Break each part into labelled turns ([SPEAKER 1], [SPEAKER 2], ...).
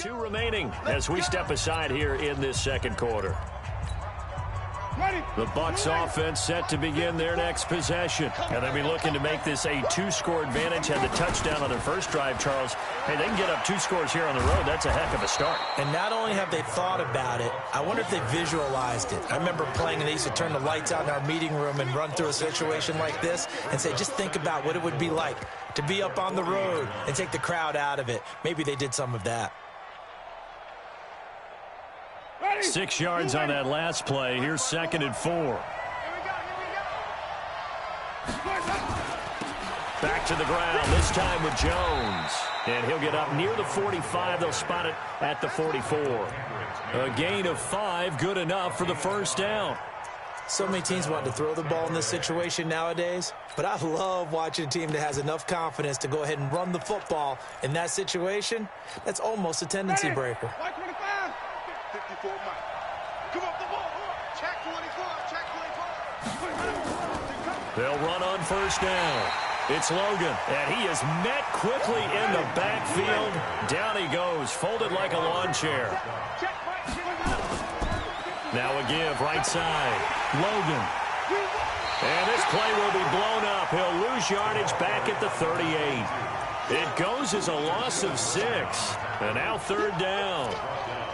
[SPEAKER 1] 2 remaining as we step aside here in this second quarter. The Bucs offense set to begin their next possession. And they'll be looking to make this a 2-score advantage. Had the touchdown on their first drive, Charles. Hey, they can get up 2 scores here on the road. That's a heck of a start.
[SPEAKER 2] And not only have they thought about it, I wonder if they visualized it. I remember playing and they used to turn the lights out in our meeting room and run through a situation like this and say, just think about what it would be like to be up on the road and take the crowd out of it. Maybe they did some of that.
[SPEAKER 1] 6 yards on that last play. Here's 2nd and 4. Back to the ground, this time with Jones. And he'll get up near the 45. They'll spot it at the 44. A gain of 5, good enough for the first down.
[SPEAKER 2] So many teams want to throw the ball in this situation nowadays, but I love watching a team that has enough confidence to go ahead and run the football in that situation. That's almost a tendency breaker.
[SPEAKER 1] They'll run on first down. It's Logan, and he is met quickly in the backfield. Down he goes, folded like a lawn chair. Now a give, right side. Logan. And this play will be blown up. He'll lose yardage back at the 38. It goes as a loss of 6. And now 3rd down.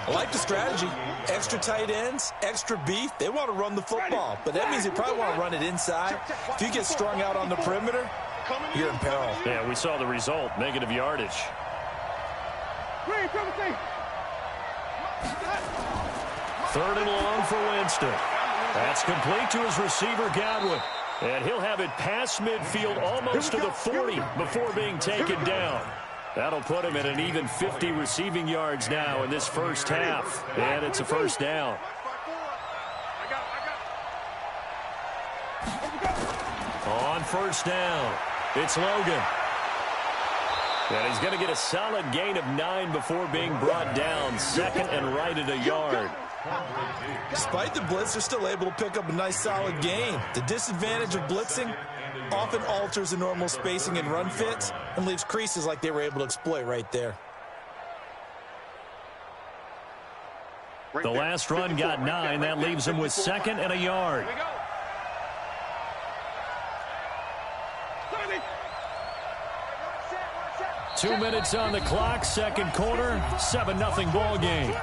[SPEAKER 2] I like the strategy. Extra tight ends, extra beef. They want to run the football, but that means they probably want to run it inside. If you get strung out on the perimeter, you're in peril.
[SPEAKER 1] Yeah, we saw the result, negative yardage. 3rd and long for Winston. That's complete to his receiver, Godwin. And he'll have it past midfield almost to the 40 before being taken down. That'll put him at an even 50 receiving yards now in this first half. And it's a first down. On first down, it's Logan. And he's going to get a solid gain of 9 before being brought down. 2nd and right at a yard.
[SPEAKER 2] Despite the blitz, they're still able to pick up a nice solid gain. The disadvantage of blitzing often alters the normal spacing and run fits and leaves creases like they were able to exploit right there.
[SPEAKER 1] The last run got 9. That leaves him with 2nd and a yard. Two minutes on the clock, second quarter, 7-0 ball game.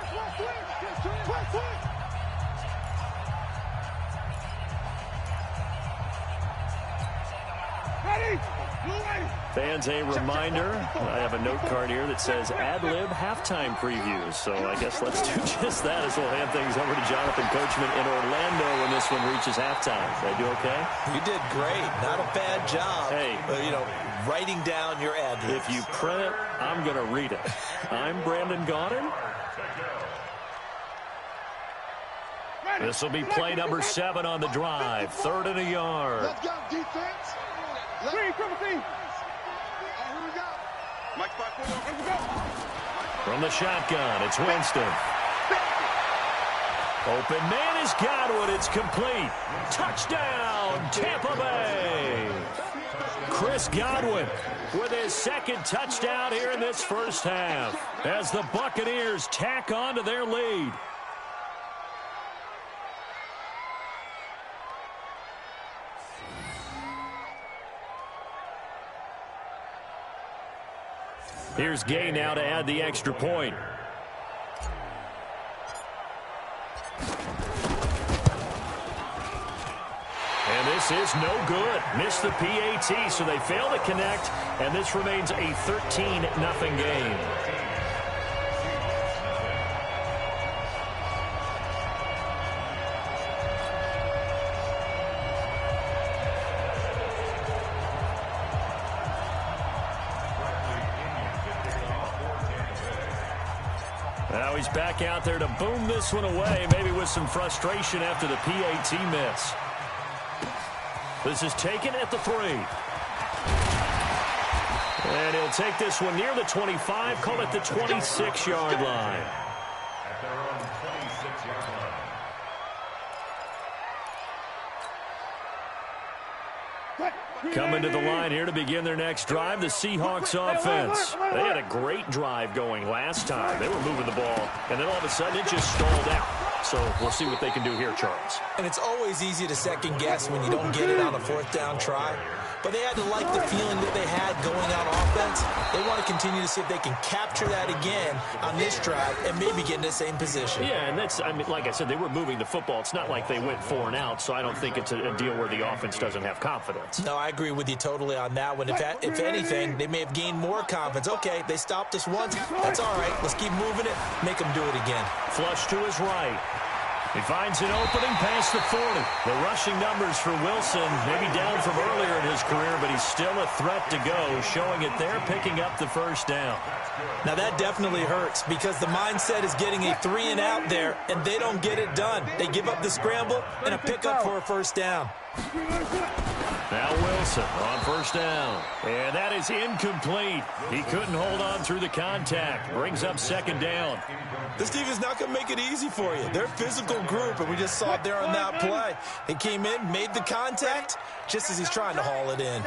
[SPEAKER 1] Fans, a reminder, I have a note card here that says ad-lib halftime previews. So I guess let's do just that as we'll hand things over to Jonathan Coachman in Orlando when this one reaches halftime. Did I do okay?
[SPEAKER 2] You did great. Not a bad job.
[SPEAKER 1] Hey.
[SPEAKER 2] Writing down your ad-libs.
[SPEAKER 1] If you print it, I'm going to read it. I'm Brandon Gaudin. This will be play number 7 on the drive. 3rd and a yard.
[SPEAKER 3] Let's go, defense.
[SPEAKER 1] From the shotgun, it's Winston. Open man is Godwin. It's complete. Touchdown, Tampa Bay. Chris Godwin with his 2nd touchdown here in this first half as the Buccaneers tack on to their lead. Here's Gay now to add the extra point. And this is no good. Missed the PAT, so they fail to connect, and this remains a 13-0 game. Now he's back out there to boom this one away, maybe with some frustration after the PAT miss. This is taken at the 3. And he'll take this one near the 25, call it the 26-yard line. Coming to the line here to begin their next drive, the Seahawks offense. They had a great drive going last time. They were moving the ball, and then all of a sudden it just stalled out. So we'll see what they can do here, Charles.
[SPEAKER 2] And it's always easy to second guess when you don't get it on a fourth down try. But they had to like the feeling that they had going on offense. They want to continue to see if they can capture that again on this drive and maybe get in the same position.
[SPEAKER 1] Yeah, and that's, I mean, like I said, they were moving the football. It's not like they went 4 and out, so I don't think it's a deal where the offense doesn't have confidence.
[SPEAKER 2] No, I agree with you totally on that one. If anything, they may have gained more confidence. Okay, they stopped us once. That's all right. Let's keep moving it. Make them do it again.
[SPEAKER 1] Flush to his right. He finds an opening past the 40. The rushing numbers for Wilson, maybe down from earlier in his career, but he's still a threat to go, showing it there, picking up the first down.
[SPEAKER 2] Now that definitely hurts because the mindset is getting a 3 and out there, and they don't get it done. They give up the scramble and a pickup for a first down.
[SPEAKER 1] Now Wilson on first down. And that is incomplete. He couldn't hold on through the contact. Brings up second down.
[SPEAKER 2] This team is not going to make it easy for you. They're a physical group, and we just saw it there on that play. He came in, made the contact, just as he's trying to haul it in.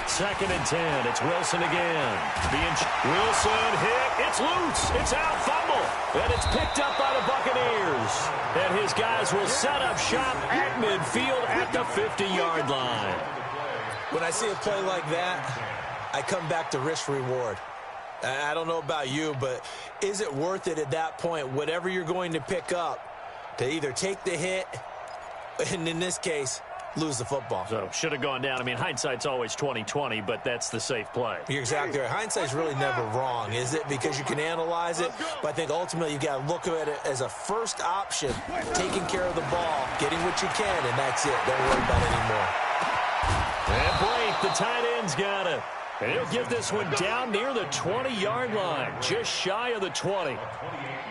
[SPEAKER 1] Second and 10. It's Wilson again. Wilson hit. It's loose. It's out. Fumble. And it's picked up by the Buccaneers. And his guys will set up shop at midfield at the 50-yard line.
[SPEAKER 2] When I see a play like that, I come back to risk-reward. I don't know about you, but is it worth it at that point, whatever you're going to pick up, to either take the hit, and in this case, lose the football?
[SPEAKER 1] So, should have gone down. I mean, hindsight's always 20/20, but that's the safe play.
[SPEAKER 2] You're exactly right. Hindsight's really never wrong, is it? Because you can analyze it, but I think ultimately you got to look at it as a first option, taking care of the ball, getting what you can, and that's it. Don't worry about it anymore.
[SPEAKER 1] And Blake, the tight end's got it. And he'll get this one down near the 20-yard line, just shy of the 20.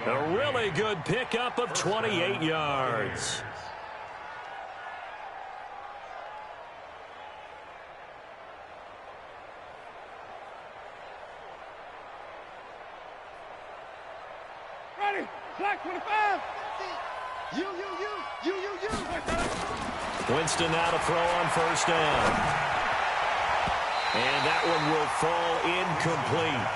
[SPEAKER 1] A really good pickup of 28 yards.
[SPEAKER 3] Ready, Black 25. You.
[SPEAKER 1] Winston now to throw on first down. And that one will fall incomplete.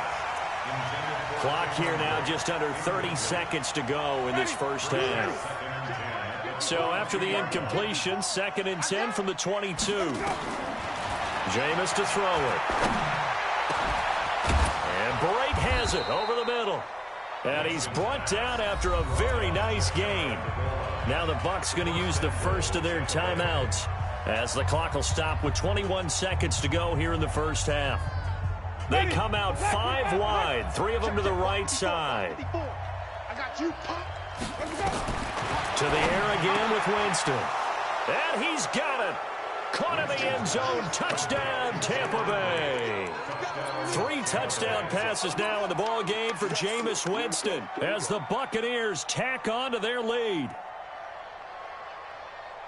[SPEAKER 1] Clock here now just under 30 seconds to go in this first half. So after the incompletion, second and 10 from the 22. Jameis to throw it. And Bright has it over the middle. And he's brought down after a very nice gain. Now the Bucs going to use the first of their timeouts, as the clock will stop with 21 seconds to go here in the first half. They come out 5 wide, 3 of them to the right side. To the air again with Winston. And he's got it. Caught in the end zone. Touchdown, Tampa Bay. 3 touchdown passes now in the ball game for Jameis Winston as the Buccaneers tack on to their lead.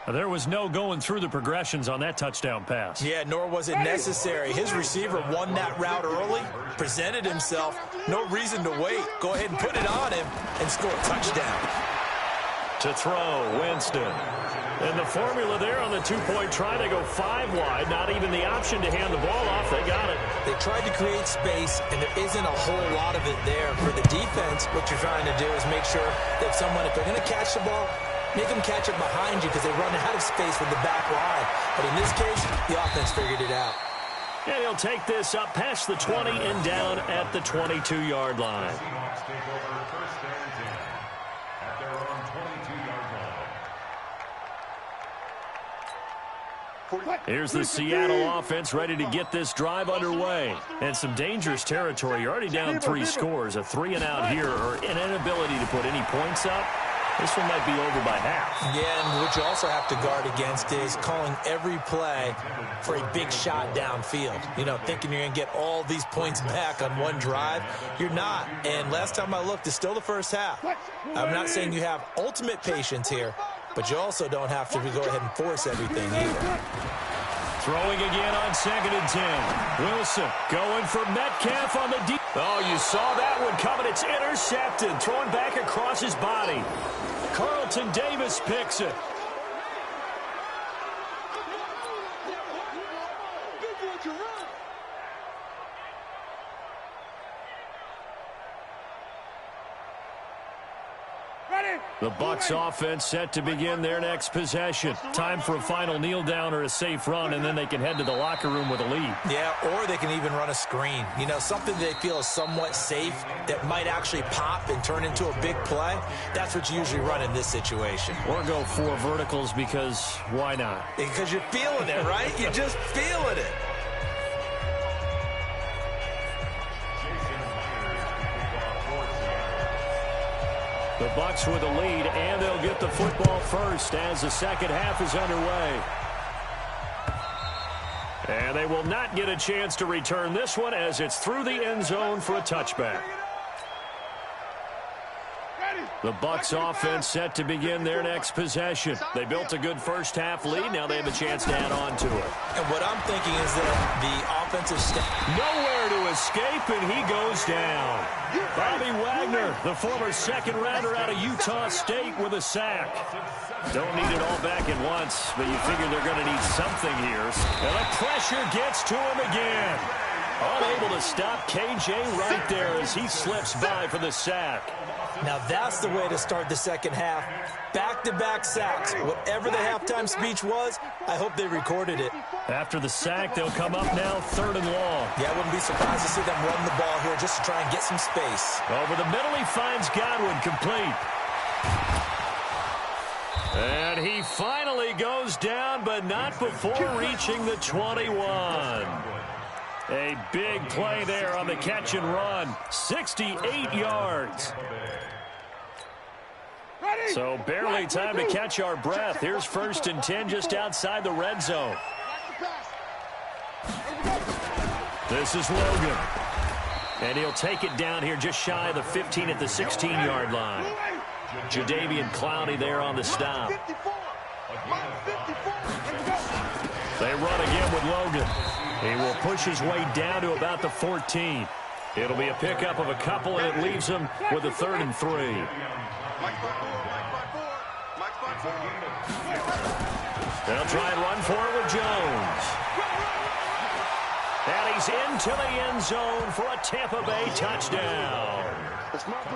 [SPEAKER 1] There was no going through the progressions on that touchdown pass.
[SPEAKER 2] Yeah, nor was it necessary. His receiver won that route early, presented himself. No reason to wait. Go ahead and put it on him and score a touchdown.
[SPEAKER 1] To throw, Winston. And the formula there on the 2-point try, they go 5 wide. Not even the option to hand the ball off. They got it.
[SPEAKER 2] They tried to create space, and there isn't a whole lot of it there. For the defense, what you're trying to do is make sure that if they're going to catch the ball, make them catch it behind you because they run out of space with the back line. But in this case, the offense figured it out.
[SPEAKER 1] And he'll take this up past the 20 and down at the 22-yard line. Here's the Seattle offense ready to get this drive underway. And some dangerous territory. You're already down 3 scores. A 3 and out here, or an inability to put any points up. This one might be over by half.
[SPEAKER 2] Yeah, and what you also have to guard against is calling every play for a big shot downfield. You know, thinking you're going to get all these points back on one drive. You're not. And last time I looked, it's still the first half. I'm not saying you have ultimate patience here, but you also don't have to go ahead and force everything either.
[SPEAKER 1] Throwing again on 2nd and 10. Wilson going for Metcalf on the deep. Oh, you saw that one coming. It's intercepted. Thrown back across his body. Carlton Davis picks it. The Bucs offense set to begin their next possession. Time for a final kneel down or a safe run, and then they can head to the locker room with a lead.
[SPEAKER 2] Yeah, or they can even run a screen. You know, something they feel is somewhat safe that might actually pop and turn into a big play. That's what you usually run in this situation.
[SPEAKER 1] Or go 4 verticals because why not?
[SPEAKER 2] Because you're feeling it, right? You're just feeling it.
[SPEAKER 1] The Bucs with a lead, and they'll get the football first as the second half is underway. And they will not get a chance to return this one as it's through the end zone for a touchback. The Bucs offense set to begin their next possession. They built a good first half lead. Now they have a chance to add on to it.
[SPEAKER 2] And what I'm thinking is that the offensive staff...
[SPEAKER 1] Nowhere to escape, and he goes down. Bobby Wagner, the former second rounder out of Utah State, with a sack. Don't need it all back at once, but you figure they're going to need something here. And the pressure gets to him again. Unable to stop KJ right there as he slips by for the sack.
[SPEAKER 2] Now that's the way to start the second half. Back-to-back sacks. Whatever the halftime speech was, I hope they recorded it.
[SPEAKER 1] After the sack, they'll come up now 3rd and long.
[SPEAKER 2] Yeah, I wouldn't be surprised to see them run the ball here just to try and get some space.
[SPEAKER 1] Over the middle, he finds Godwin complete. And he finally goes down, but not before reaching the 21. A big play there on the catch and run. 68 yards. So barely time to catch our breath. Here's 1st and 10 just outside the red zone. This is Logan. And he'll take it down here just shy of the 15 at the 16-yard line. Jadeveon Clowney there on the stop. They run again with Logan. He will push his way down to about the 14. It'll be a pickup of a couple, and it leaves him with a 3rd and 3. They'll try and run for it with Jones. And he's into the end zone for a Tampa Bay touchdown.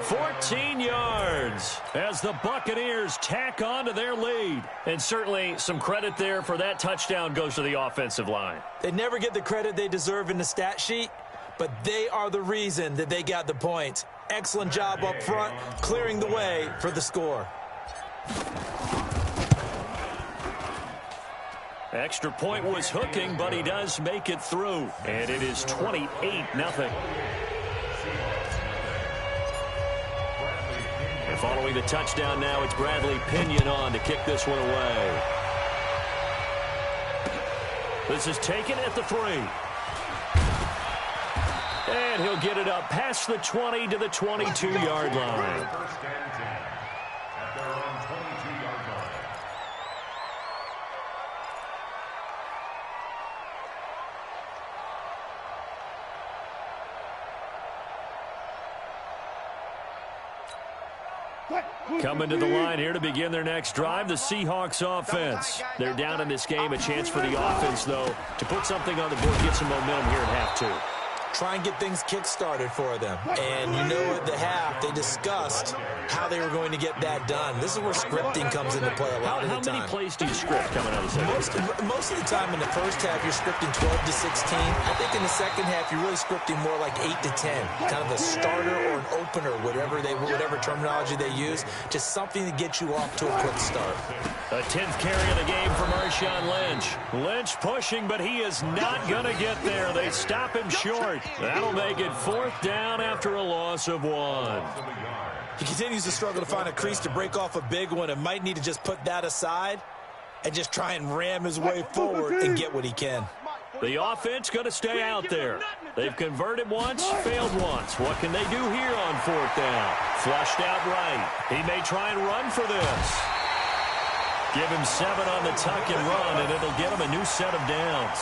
[SPEAKER 1] 14 yards as the Buccaneers tack on to their lead. And certainly some credit there for that touchdown goes to the offensive line.
[SPEAKER 2] They never get the credit they deserve in the stat sheet, but they are the reason that they got the points. Excellent job up front, clearing the way for the score.
[SPEAKER 1] Extra point was hooking, but he does make it through. And it is 28-0. And following the touchdown now, it's Bradley Pinion on to kick this one away. This is taken at the 3. And he'll get it up past the 20 to the 22-yard line. Coming to the line here to begin their next drive, the Seahawks offense. They're down in this game. A chance for the offense, though, to put something on the board, get some momentum here at half 2.
[SPEAKER 2] Try and get things kick-started for them. And you know at the half, they discussed how they were going to get that done. This is where scripting comes into play a lot of the time.
[SPEAKER 1] How many plays do you script coming out of the second?
[SPEAKER 2] Most of the time in the first half, you're scripting 12 to 16. I think in the second half, you're really scripting more like 8 to 10. Kind of a starter or an opener, whatever terminology they use. Just something to get you off to a quick start.
[SPEAKER 1] A 10th carry of the game for Marshawn Lynch. Lynch pushing, but he is not going to get there. They stop him short. That'll make it 4th down after a loss of 1.
[SPEAKER 2] He continues to struggle to find a crease to break off a big one and might need to just put that aside and just try and ram his way forward and get what he can.
[SPEAKER 1] The offense going to stay out there. They've converted once, failed once. What can they do here on 4th down? Flushed out right. He may try and run for this. Give him 7 on the tuck and run, and it'll get him a new set of downs.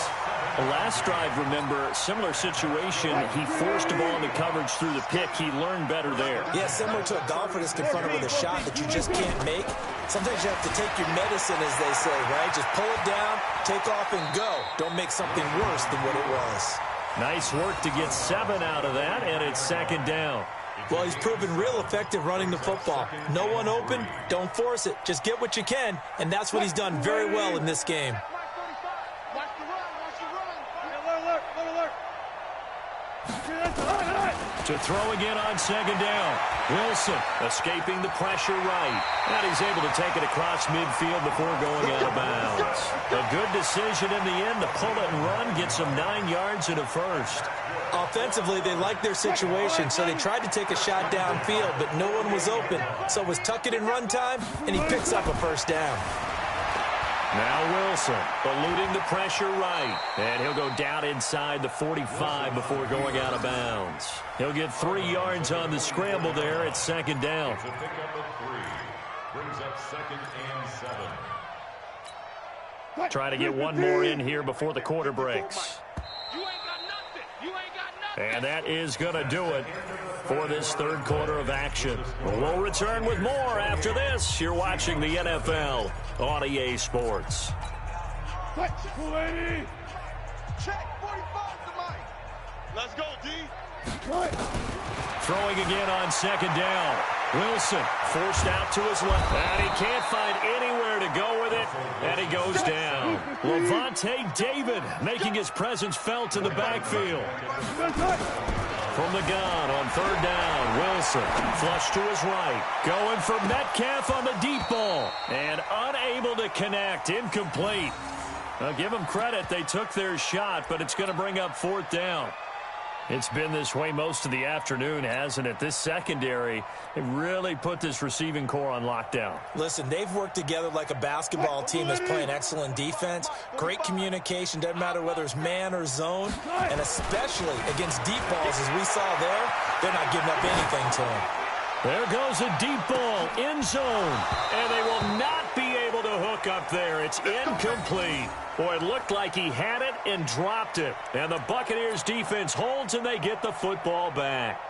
[SPEAKER 1] The last drive, remember, similar situation. He forced a ball into coverage through the pick. He learned better there.
[SPEAKER 2] Yeah, similar to a golfer that's confronted with a shot that you just can't make. Sometimes you have to take your medicine, as they say, right? Just pull it down, take off, and go. Don't make something worse than what it was.
[SPEAKER 1] Nice work to get 7 out of that, and it's 2nd down.
[SPEAKER 2] Well, he's proven real effective running the football. No one open, don't force it. Just get what you can, and that's what he's done very well in this game.
[SPEAKER 3] Watch the run. Watch the run. Alert.
[SPEAKER 1] To throw again on second down. Wilson escaping the pressure right. And he's able to take it across midfield before going out of bounds. A good decision in the end to pull it and run, get some 9 yards and a first.
[SPEAKER 2] Offensively, they liked their situation, so they tried to take a shot downfield, but no one was open. So it was tuck it and run time, and he picks up a first down.
[SPEAKER 1] Now Wilson eluding the pressure right. And he'll go down inside the 45 before going out of bounds. He'll get 3 yards on the scramble there at second down.
[SPEAKER 4] Brings up 2nd and 7.
[SPEAKER 1] Try to get one more in here before the quarter breaks. And that is going to do it for this third quarter of action. We'll return with more after this. You're watching the NFL on EA Sports.
[SPEAKER 3] Check 45 to Mike. Let's go, D.
[SPEAKER 1] Throwing again on second down. Wilson forced out to his left. And he can't find anywhere to go with it. And he goes down. Levante David making his presence felt in the backfield. From the gun on third down, Wilson flush to his right. Going for Metcalf on the deep ball. And unable to connect. Incomplete. I'll give them credit. They took their shot, but it's going to bring up fourth down. It's been this way most of the afternoon, hasn't it? This secondary, they really put this receiving core on lockdown.
[SPEAKER 2] Listen, they've worked together like a basketball team that's playing excellent defense. Great communication, doesn't matter whether it's man or zone. And especially against deep balls, as we saw there, they're not giving up anything to him.
[SPEAKER 1] There goes a deep ball, end zone. And they will not be able to hook up there. It's incomplete. Boy, it looked like he had it and dropped it. And the Buccaneers defense holds and they get the football back.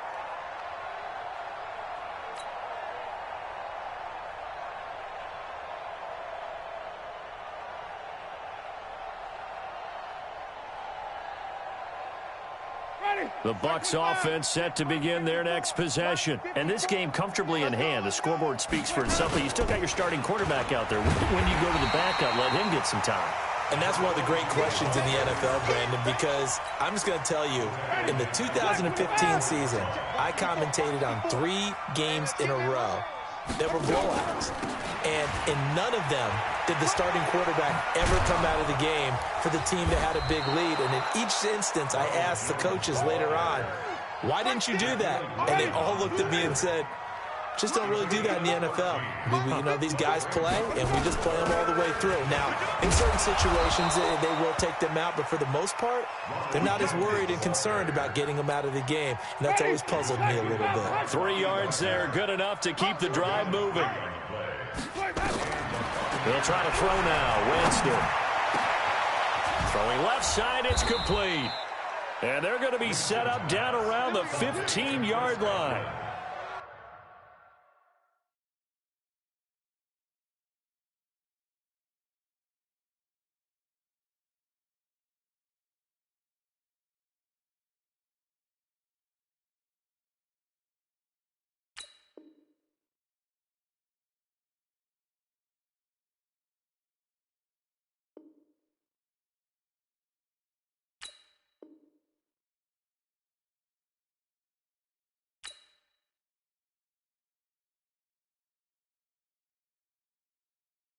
[SPEAKER 1] The Bucs offense set to begin their next possession. And this game comfortably in hand. The scoreboard speaks for itself, but you still got your starting quarterback out there. When you go to the backup, let him get some time.
[SPEAKER 2] And that's one of the great questions in the NFL, Brandon, because I'm just going to tell you, in the 2015 season, I commentated on 3 games in a row that were blowouts. And in none of them did the starting quarterback ever come out of the game for the team that had a big lead. And in each instance, I asked the coaches later on, why didn't you do that? And they all looked at me and said, just don't really do that in the NFL. You know, these guys play, and we just play them all the way through. Now, in certain situations, they will take them out, but for the most part, they're not as worried and concerned about getting them out of the game, and that's always puzzled me a little bit.
[SPEAKER 1] 3 yards there, good enough to keep the drive moving. They'll try to throw now. Winston. Throwing left side, it's complete. And they're going to be set up down around the 15-yard line.